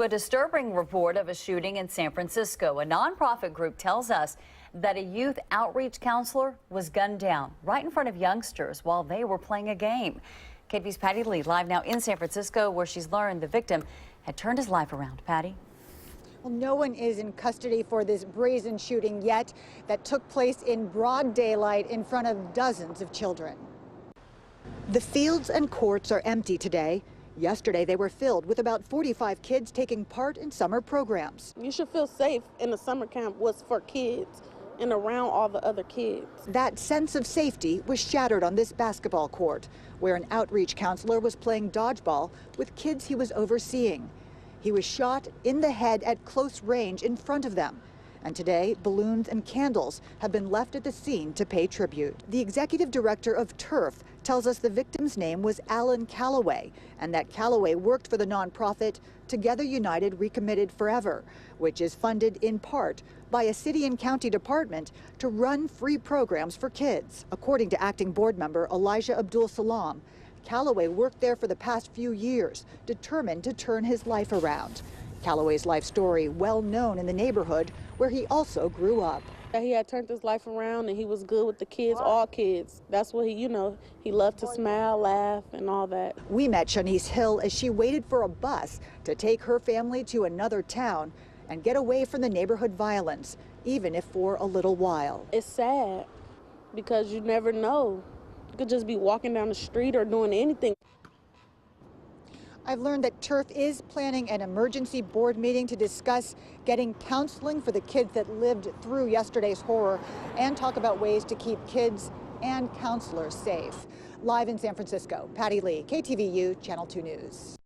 A disturbing report of a shooting in San Francisco. A nonprofit group tells us that a youth outreach counselor was gunned down right in front of youngsters while they were playing a game. KTV's Patty Lee live now in San Francisco, where she's learned the victim had turned his life around. Patty? Well, no one is in custody for this brazen shooting yet that took place in broad daylight in front of dozens of children. The fields and courts are empty today. Yesterday, they were filled with about 45 kids taking part in summer programs. You should feel safe in the summer camp was for kids and around all the other kids. That sense of safety was shattered on this basketball court, where an outreach counselor was playing dodgeball with kids he was overseeing. He was shot in the head at close range in front of them. And today, balloons and candles have been left at the scene to pay tribute. The executive director of TURF tells us the victim's name was Alan Calloway, and that Calloway worked for the nonprofit Together United Recommitted Forever, which is funded in part by a city and county department to run free programs for kids. According to acting board member Elijah Abdul Salam, Calloway worked there for the past few years, determined to turn his life around. Calloway's life story well known in the neighborhood where he also grew up. He had turned his life around and he was good with the kids, all kids. That's what he loved to smile, laugh, and all that. We met Shanice Hill as she waited for a bus to take her family to another town and get away from the neighborhood violence, even if for a little while. It's sad because you never know. You could just be walking down the street or doing anything. I've learned that TURF is planning an emergency board meeting to discuss getting counseling for the kids that lived through yesterday's horror and talk about ways to keep kids and counselors safe. Live in San Francisco, Patty Lee, KTVU, Channel 2 News.